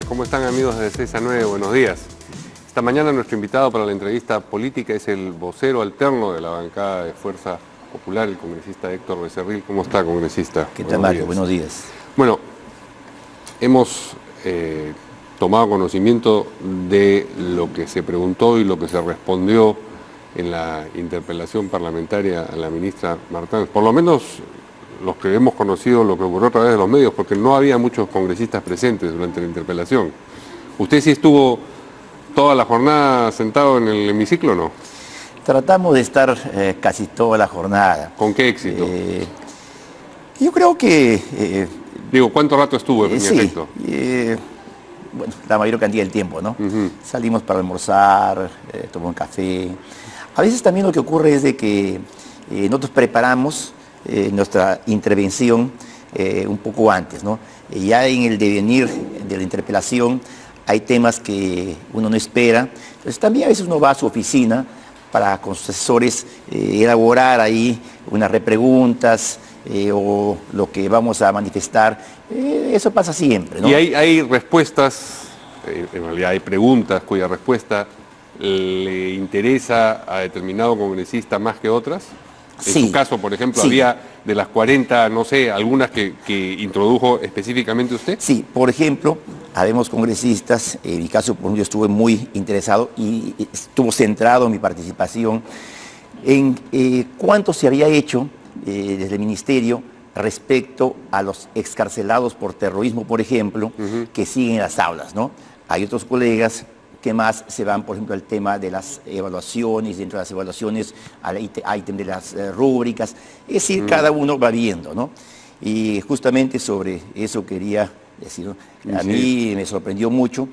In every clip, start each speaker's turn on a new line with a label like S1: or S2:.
S1: ¿Cómo están, amigos de 6 a 9? Buenos días. Esta mañana nuestro invitado para la entrevista política es el vocero alterno de la bancada de Fuerza Popular, el congresista Héctor Becerril. ¿Cómo está, congresista?
S2: ¿Qué tal, Mario? Buenos días.
S1: Bueno, hemos tomado conocimiento de lo que se preguntó y lo que se respondió en la interpelación parlamentaria a la ministra Martínez. Por lo menos los que hemos conocido lo que ocurrió a través de los medios, porque no había muchos congresistas presentes durante la interpelación. ¿Usted sí estuvo toda la jornada sentado en el hemiciclo o no?
S2: Tratamos de estar casi toda la jornada.
S1: ¿Con qué éxito?
S2: Yo creo que...
S1: Digo, ¿cuánto rato estuvo en efecto?
S2: Bueno, la mayor cantidad del tiempo, ¿no? Salimos para almorzar, tomar un café. A veces también lo que ocurre es de que nosotros preparamos nuestra intervención un poco antes, ¿no? Ya en el devenir de la interpelación hay temas que uno no espera. Entonces también a veces uno va a su oficina para con sus asesores elaborar ahí unas repreguntas o lo que vamos a manifestar. Eso pasa siempre, ¿no?
S1: Y hay respuestas, en realidad hay preguntas cuya respuesta le interesa a determinado congresista más que otras. En su caso, por ejemplo, había de las 40, no sé, algunas que introdujo específicamente usted.
S2: Sí, por ejemplo, habemos congresistas, en mi caso, por ejemplo, yo estuve muy interesado y estuvo centrado mi participación en cuánto se había hecho desde el Ministerio respecto a los excarcelados por terrorismo, por ejemplo, que siguen en las aulas, ¿no? Hay otros colegas que más se van, por ejemplo, al tema de las evaluaciones, dentro de las evaluaciones al ítem de las rúbricas, es decir, cada uno va viendo, ¿no? Y justamente sobre eso quería decir, ¿no? A mí me sorprendió mucho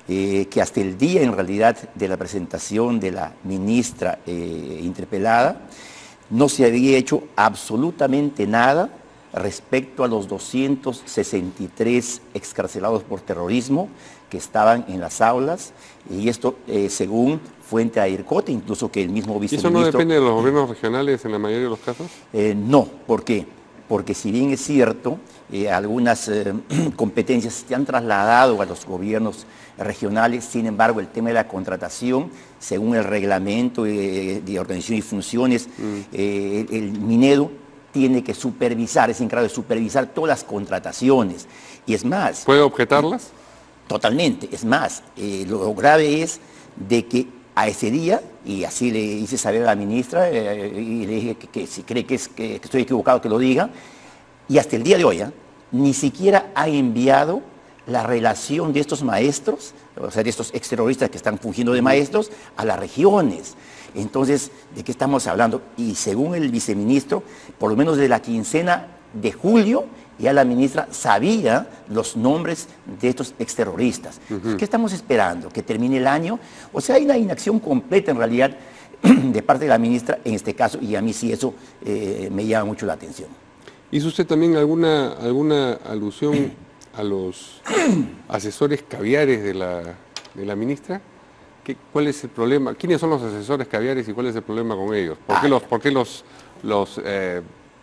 S2: que hasta el día, en realidad, de la presentación de la ministra interpelada, no se había hecho absolutamente nada respecto a los 263 excarcelados por terrorismo que estaban en las aulas, y esto según fuente a IRCOT, incluso que el mismo viceministro...
S1: ¿Y eso no depende de los gobiernos regionales en la mayoría de los casos?
S2: No, ¿por qué? Porque si bien es cierto, algunas competencias se han trasladado a los gobiernos regionales, sin embargo el tema de la contratación, según el reglamento de organización y funciones, el Minedu tiene que supervisar, es encargado de supervisar todas las contrataciones. Y es más...
S1: ¿Puede objetarlas?
S2: Totalmente. Es más, lo grave es de que a ese día, y así le hice saber a la ministra, y le dije que si cree que estoy equivocado, que lo diga, y hasta el día de hoy, ni siquiera ha enviado la relación de estos maestros, o sea, de estos exterroristas que están fungiendo de maestros, a las regiones. Entonces, ¿de qué estamos hablando? Y según el viceministro, por lo menos de la quincena de julio, ya la ministra sabía los nombres de estos exterroristas. ¿Qué estamos esperando? ¿Que termine el año? O sea, hay una inacción completa en realidad de parte de la ministra en este caso, y a mí sí eso me llama mucho la atención.
S1: ¿Hizo usted también alguna alusión a los asesores caviares de la ministra? ¿Cuál es el problema? ¿Quiénes son los asesores caviares y cuál es el problema con ellos? ¿Por qué los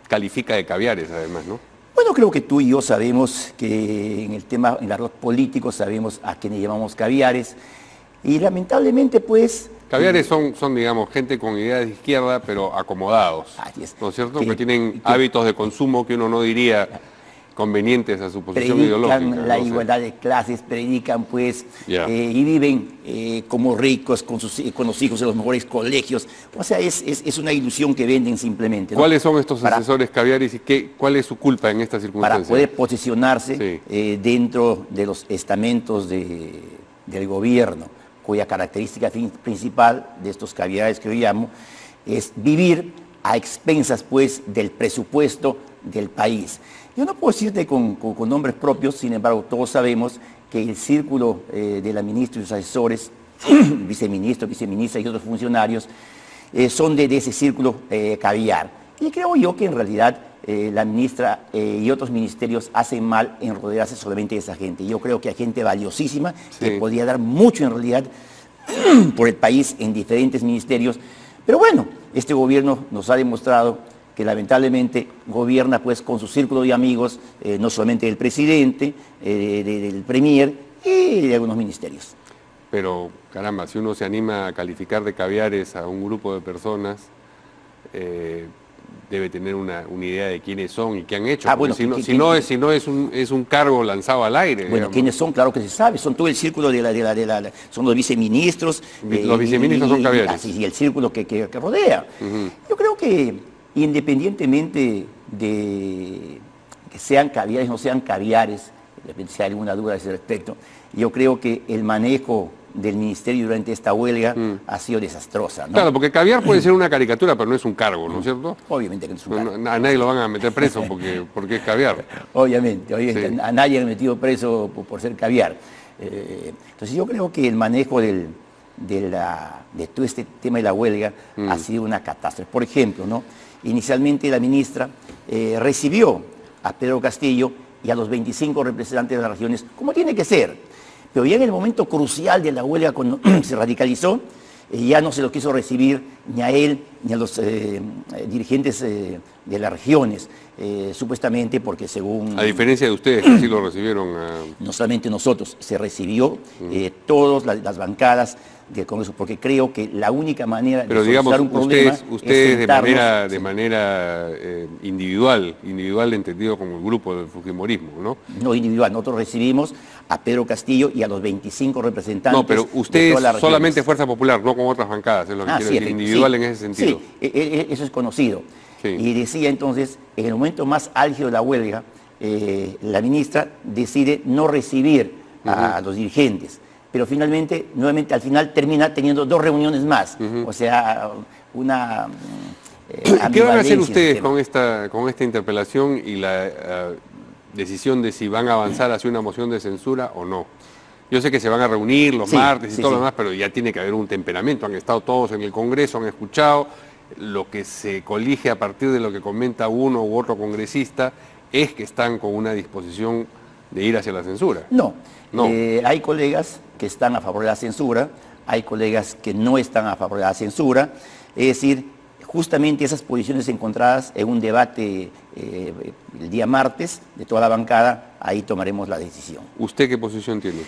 S1: califica de caviares además, no?
S2: Bueno, creo que tú y yo sabemos que en el tema, en el argot político, sabemos a quiénes llamamos caviares, y lamentablemente, pues...
S1: Caviares son, digamos, gente con ideas de izquierda, pero acomodados, ¿no es cierto? Que tienen hábitos de consumo que uno no diría convenientes a su posición ideológica.
S2: Predican la igualdad de clases, predican pues, y viven como ricos con los hijos de los mejores colegios. O sea, es una ilusión que venden simplemente, ¿no?
S1: ¿Cuáles son estos asesores caviares y cuál es su culpa en estas circunstancias?
S2: Para poder posicionarse dentro de los estamentos del gobierno, cuya característica principal de estos caviares que yo llamo es vivir a expensas pues del presupuesto del país. Yo no puedo decirte con nombres propios, sin embargo, todos sabemos que el círculo de la ministra y sus asesores, viceministro, viceministra y otros funcionarios, son de ese círculo caviar. Y creo yo que en realidad la ministra y otros ministerios hacen mal en rodearse solamente de esa gente. Yo creo que hay gente valiosísima que podría dar mucho en realidad por el país en diferentes ministerios. Pero bueno, este gobierno nos ha demostrado que lamentablemente gobierna pues con su círculo de amigos, no solamente del presidente, del premier, y de algunos ministerios.
S1: Pero, caramba, si uno se anima a calificar de caviares a un grupo de personas, debe tener una idea de quiénes son y qué han hecho.
S2: Bueno,
S1: si no es un cargo lanzado al aire.
S2: Bueno,
S1: digamos.
S2: ¿quiénes son? Claro que se sabe, son todo el círculo son los viceministros.
S1: Los viceministros son caviares.
S2: Y el círculo que rodea. Yo creo que independientemente de que sean caviares o no sean caviares, de repente si hay alguna duda a ese respecto, yo creo que el manejo del ministerio durante esta huelga ha sido desastrosa, ¿no?
S1: Claro, porque caviar puede ser una caricatura, pero no es un cargo, ¿no es cierto?
S2: Obviamente que no es un cargo.
S1: A nadie lo van a meter preso porque es caviar.
S2: Obviamente,
S1: Sí.
S2: a nadie han metido preso por ser caviar. Entonces yo creo que el manejo de todo este tema de la huelga ha sido una catástrofe. Por ejemplo, ¿no? Inicialmente la ministra recibió a Pedro Castillo y a los 25 representantes de las regiones, como tiene que ser. Pero ya en el momento crucial de la huelga, cuando se radicalizó, ya no se lo quiso recibir ni a él ni a los dirigentes de las regiones, supuestamente porque según...
S1: A diferencia de ustedes, que sí lo recibieron.
S2: No solamente nosotros, se recibió todas las bancadas del Congreso, porque creo que la única manera
S1: Pero
S2: de
S1: digamos,
S2: solucionar un problema
S1: ustedes
S2: sentarnos,
S1: de manera individual entendido como el grupo del fujimorismo, ¿no?
S2: No individual, nosotros recibimos a Pedro Castillo y a los 25 representantes.
S1: No, pero
S2: de
S1: ustedes
S2: todas las
S1: solamente
S2: regiones.
S1: Fuerza Popular, no con otras bancadas, es lo que quiero decir, individual en ese sentido.
S2: Sí, eso es conocido.
S1: Sí.
S2: Y decía entonces, en el momento más álgido de la huelga, la ministra decide no recibir a los dirigentes. Pero finalmente, nuevamente, al final termina teniendo 2 reuniones más. O sea, una...
S1: ¿Qué van a hacer
S2: ambivalencia
S1: ustedes
S2: sistema.
S1: con esta interpelación y la decisión de si van a avanzar hacia una moción de censura o no? Yo sé que se van a reunir los martes y todo lo demás, pero ya tiene que haber un temperamento. Han estado todos en el Congreso, han escuchado. Lo que se colige a partir de lo que comenta uno u otro congresista es que están con una disposición de ir hacia la censura.
S2: No.
S1: No.
S2: Hay colegas que están a favor de la censura, hay colegas que no están a favor de la censura. Es decir, justamente esas posiciones encontradas en un debate el día martes de toda la bancada, ahí tomaremos la decisión.
S1: ¿Usted qué posición tiene?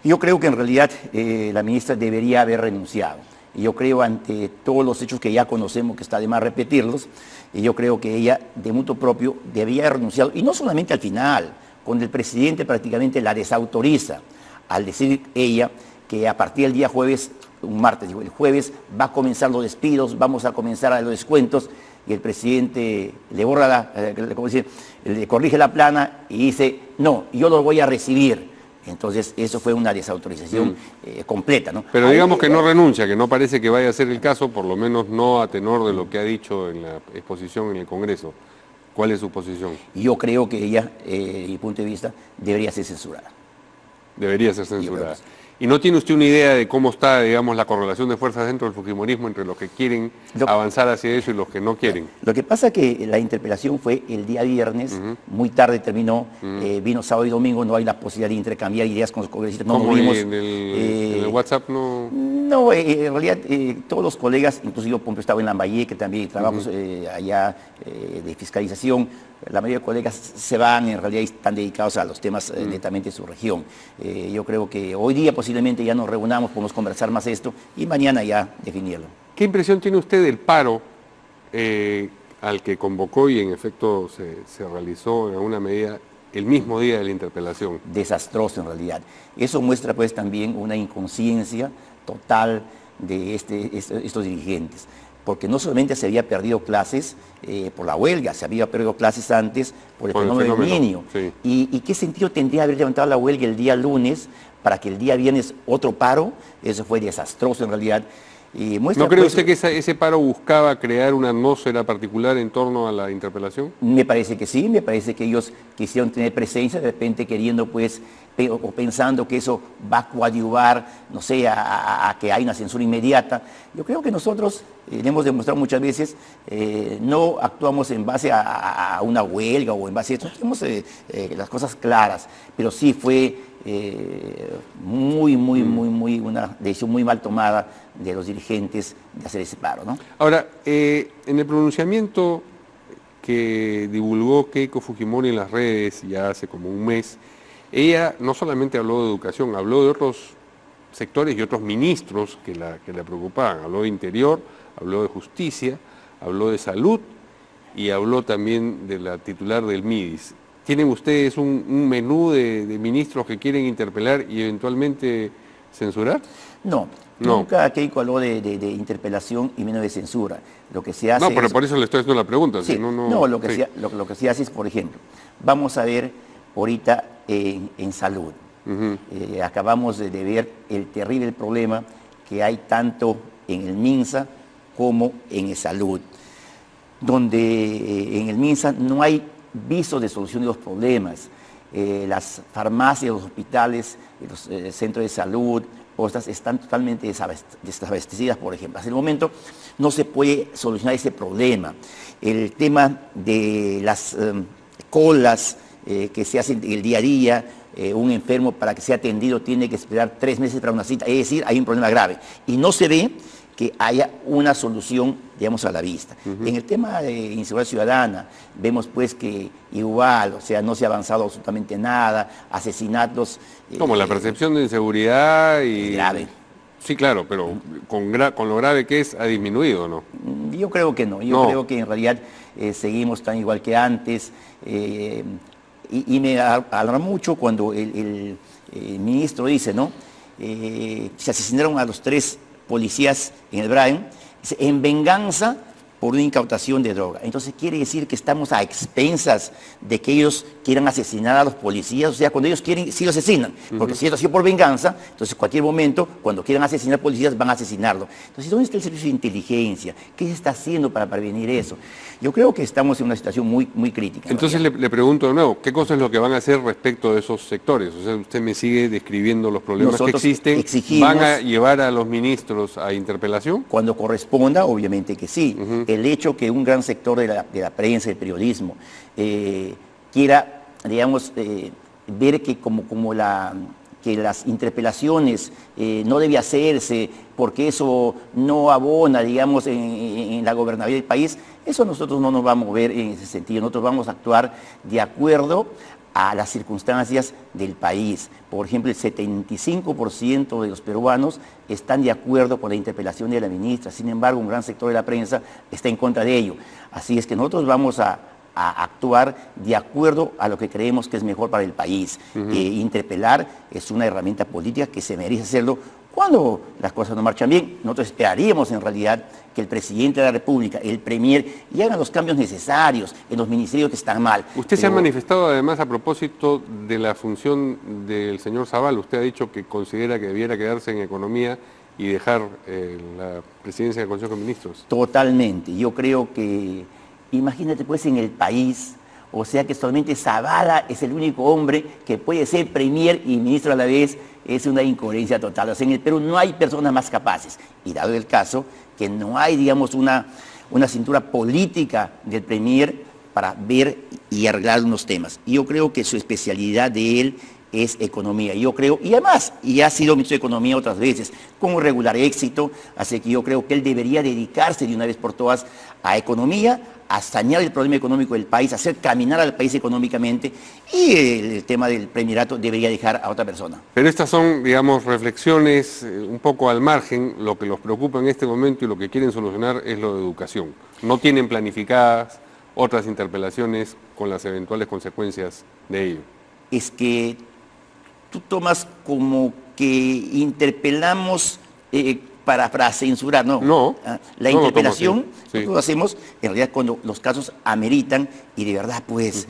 S2: Yo creo que en realidad la ministra debería haber renunciado. Y yo creo, ante todos los hechos que ya conocemos, que está de más repetirlos, y yo creo que ella, de mutuo propio, debía haber renunciado. Y no solamente al final, cuando el presidente prácticamente la desautoriza, al decir ella que a partir del día jueves, un martes, digo, el jueves va a comenzar los despidos, vamos a comenzar a los descuentos, y el presidente le borra le corrige la plana y dice, no, yo los voy a recibir. Entonces, eso fue una desautorización completa, ¿no?
S1: Pero digamos que no renuncia, que no parece que vaya a ser el caso, por lo menos no a tenor de lo que ha dicho en la exposición en el Congreso. ¿Cuál es su posición?
S2: Yo creo que ella, desde mi punto de vista, debería ser censurada.
S1: Debería ser censurada. ¿Y no tiene usted una idea de cómo está, digamos, la correlación de fuerzas dentro del fujimorismo entre los que quieren avanzar hacia eso y los que no quieren?
S2: Lo que pasa es que la interpelación fue el día viernes, muy tarde terminó, vino sábado y domingo, no hay la posibilidad de intercambiar ideas con los congresistas. No
S1: ¿Cómo
S2: vimos,
S1: en el WhatsApp no?
S2: No, en realidad todos los colegas, incluso yo por ejemplo, estaba en Lambayeque, que también trabajos allá de fiscalización, la mayoría de colegas se van, en realidad están dedicados a los temas netamente de su región. Yo creo que hoy día posiblemente ya nos reunamos, podemos conversar más esto y mañana ya definirlo.
S1: ¿Qué impresión tiene usted del paro al que convocó y en efecto se realizó en alguna medida el mismo día de la interpelación?
S2: Desastroso en realidad. Eso muestra pues también una inconsciencia total de estos dirigentes, porque no solamente se había perdido clases por la huelga, se había perdido clases antes por el fenómeno del Niño. Sí. ¿Y qué sentido tendría haber levantado la huelga el día lunes para que el día viernes otro paro? Eso fue desastroso en realidad. Y muestra,
S1: ¿No cree
S2: pues,
S1: usted que ese paro buscaba crear una atmósfera particular en torno a la interpelación?
S2: Me parece que sí, me parece que ellos quisieron tener presencia, de repente queriendo pues, o pensando que eso va a coadyuvar, no sé, a que hay una censura inmediata. Yo creo que nosotros le hemos demostrado muchas veces, no actuamos en base a una huelga o en base a esto, tenemos las cosas claras, pero sí fue una decisión muy mal tomada de los dirigentes de hacer ese paro, ¿no?
S1: Ahora, en el pronunciamiento que divulgó Keiko Fujimori en las redes ya hace como un mes, ella no solamente habló de educación, habló de otros sectores y otros ministros que la preocupaban. Habló de Interior, habló de Justicia, habló de Salud y habló también de la titular del MIDIS. ¿Tienen ustedes un menú de ministros que quieren interpelar y eventualmente censurar?
S2: No, nunca Keiko habló de interpelación y menos de censura. Lo que se hace
S1: no, pero por eso le estoy haciendo la pregunta.
S2: Sí,
S1: si no,
S2: lo que se hace es, por ejemplo, vamos a ver ahorita en salud. Acabamos de ver el terrible problema que hay tanto en el MINSA como en el salud, donde en el MINSA no hay visos de solución de los problemas. Las farmacias, los hospitales, los centros de salud, están totalmente desabastecidas, por ejemplo. Hasta el momento no se puede solucionar ese problema. El tema de las colas que se hacen el día a día, un enfermo para que sea atendido tiene que esperar 3 meses para una cita, es decir, hay un problema grave. Y no se ve que haya una solución, digamos, a la vista. En el tema de inseguridad ciudadana, vemos pues que igual, o sea, no se ha avanzado absolutamente nada, asesinatos...
S1: Como la percepción de inseguridad y...
S2: grave.
S1: Sí, claro, pero con lo grave que es, ha disminuido, ¿no?
S2: Yo creo que no, creo que en realidad seguimos tan igual que antes, y me alarma mucho cuando el ministro dice, ¿no? Se asesinaron a los 3 policías en el Brain, en venganza por una incautación de droga. Entonces quiere decir que estamos a expensas de que ellos quieran asesinar a los policías. O sea, cuando ellos quieren, sí lo asesinan, porque si esto ha sido por venganza, entonces en cualquier momento, cuando quieran asesinar policías, van a asesinarlo. Entonces, ¿dónde está el servicio de inteligencia? ¿Qué se está haciendo para prevenir eso? Yo creo que estamos en una situación muy crítica.
S1: Entonces le pregunto de nuevo, ¿qué cosa es lo que van a hacer respecto de esos sectores? O sea, usted me sigue describiendo los problemas
S2: Nosotros
S1: que existen.
S2: exigimos,
S1: ¿Van a llevar a los ministros a interpelación?
S2: Cuando corresponda, obviamente que sí. El hecho que un gran sector de la prensa, del periodismo, quiera, digamos, ver que que las interpelaciones no debe hacerse porque eso no abona, digamos, en la gobernabilidad del país, eso nosotros no nos vamos a mover en ese sentido. Nosotros vamos a actuar de acuerdo a las circunstancias del país. Por ejemplo, el 75% de los peruanos están de acuerdo con la interpelación de la ministra. Sin embargo, un gran sector de la prensa está en contra de ello. Así es que nosotros vamos a actuar de acuerdo a lo que creemos que es mejor para el país. Interpelar es una herramienta política que se merece hacerlo cuando las cosas no marchan bien. Nosotros esperaríamos en realidad que el presidente de la República, el premier, y hagan los cambios necesarios en los ministerios que están mal.
S1: Usted se ha manifestado además a propósito de la función del señor Zavala. Usted ha dicho que considera que debiera quedarse en Economía y dejar la presidencia del Consejo de Ministros.
S2: Totalmente. Yo creo que, imagínate pues en el país, o sea que solamente Zavala es el único hombre que puede ser premier y ministro a la vez. Es una incoherencia total. O sea, en el Perú no hay personas más capaces. Y dado el caso que no hay, digamos, una cintura política del premier para ver y arreglar unos temas. Y yo creo que su especialidad de él es economía. Yo creo, y además, y ha sido ministro de Economía otras veces, con regular éxito, así que yo creo que él debería dedicarse de una vez por todas a economía, a sanear el problema económico del país, a hacer caminar al país económicamente, y el tema del premierato debería dejar a otra persona.
S1: Pero estas son, digamos, reflexiones un poco al margen. Lo que los preocupa en este momento y lo que quieren solucionar es lo de educación. No tienen planificadas otras interpelaciones con las eventuales consecuencias de ello.
S2: Es que tú tomas como que interpelamos para censurar, no.
S1: No.
S2: La
S1: no
S2: interpelación
S1: sí.
S2: nosotros hacemos en realidad cuando los casos ameritan y de verdad pues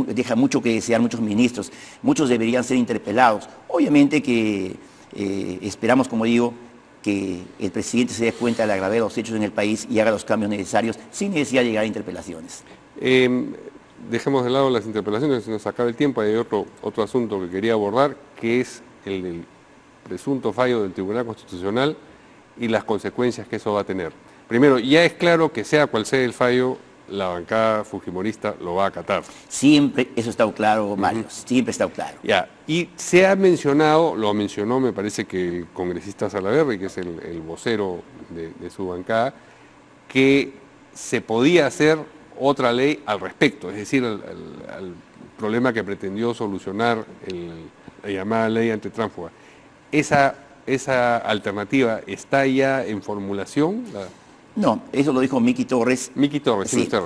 S2: deja mucho que desear muchos ministros. Muchos deberían ser interpelados. Obviamente que esperamos, como digo, que el presidente se dé cuenta de la gravedad de los hechos en el país y haga los cambios necesarios sin necesidad de llegar a interpelaciones.
S1: Dejemos de lado las interpelaciones, se nos acaba el tiempo. Hay otro asunto que quería abordar, que es el del presunto fallo del Tribunal Constitucional y las consecuencias que eso va a tener. Primero, ya es claro que sea cual sea el fallo, la bancada fujimorista lo va a acatar.
S2: Siempre eso está claro, Mario, siempre está claro.
S1: Ya, y se ha mencionado, lo mencionó me parece que el congresista Salaverry, que es el vocero de su bancada, que se podía hacer otra ley al respecto, es decir, al problema que pretendió solucionar la llamada ley antitránsfuga. ¿Esa alternativa está ya en formulación?
S2: No, eso lo dijo Miki Torres.
S1: Miki Torres, sí, usted.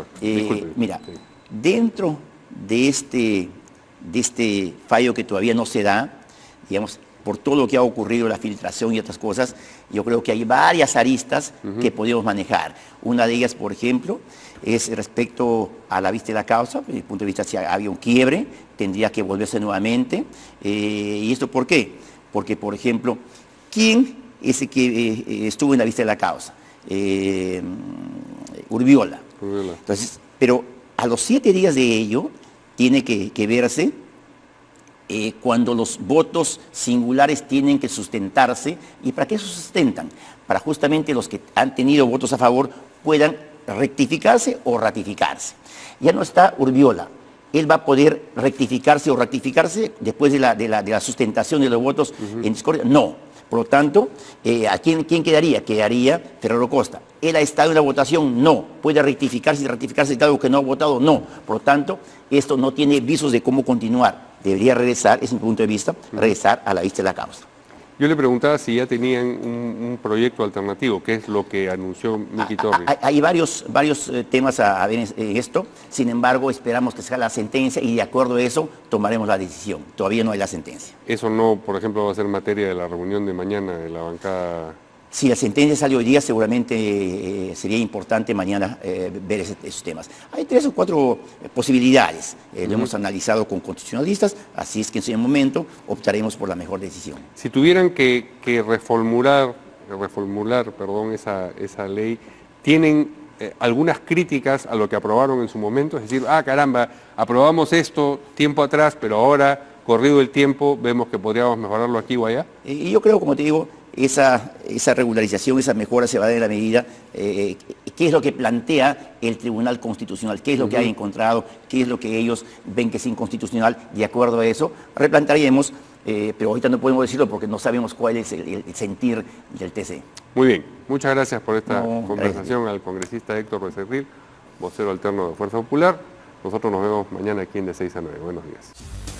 S2: Mira, sí. Dentro de este fallo que todavía no se da, digamos, por todo lo que ha ocurrido, la filtración y otras cosas, yo creo que hay varias aristas que podemos manejar. Una de ellas, por ejemplo, es respecto a la vista de la causa. Desde el punto de vista, si había un quiebre, tendría que volverse nuevamente. ¿Y esto por qué? Porque, por ejemplo, ¿quién es el que estuvo en la vista de la causa? Urbiola. Entonces, pero a los 7 días de ello, tiene que verse cuando los votos singulares tienen que sustentarse. ¿Y para qué se sustentan? Para justamente los que han tenido votos a favor puedan rectificarse o ratificarse. Ya no está Urbiola. Él va a poder rectificarse o ratificarse después de la sustentación de los votos en discordia. No. Por lo tanto, ¿a quién quedaría? Quedaría Ferrero Costa. ¿Él ha estado en la votación? No. ¿Puede rectificarse y ratificarse dado que no ha votado? No. Por lo tanto, esto no tiene visos de cómo continuar. Debería regresar, es mi punto de vista, regresar a la vista de la causa.
S1: Yo le preguntaba si ya tenían un proyecto alternativo, ¿qué es lo que anunció Miki Torres?
S2: Hay varios temas a ver en esto, sin embargo esperamos que salga la sentencia y de acuerdo a eso tomaremos la decisión. Todavía no hay la sentencia.
S1: ¿Eso no, por ejemplo, va a ser materia de la reunión de mañana de la bancada?
S2: Si la sentencia sale hoy día, seguramente sería importante mañana ver esos temas. Hay 3 o 4 posibilidades. Lo hemos analizado con constitucionalistas, así es que en ese momento optaremos por la mejor decisión.
S1: Si tuvieran que reformular esa ley, ¿tienen algunas críticas a lo que aprobaron en su momento? Es decir, caramba, aprobamos esto tiempo atrás, pero ahora, corrido el tiempo, vemos que podríamos mejorarlo aquí o allá.
S2: Y yo creo, como te digo, esa regularización, esa mejora se va a dar en la medida, qué es lo que plantea el Tribunal Constitucional, qué es lo que ha encontrado, qué es lo que ellos ven que es inconstitucional. De acuerdo a eso, replantearemos, pero ahorita no podemos decirlo porque no sabemos cuál es el sentir del TC.
S1: Muy bien, muchas gracias por esta conversación al congresista Héctor Becerril, vocero alterno de Fuerza Popular. Nosotros nos vemos mañana aquí en de 6 a 9. Buenos días.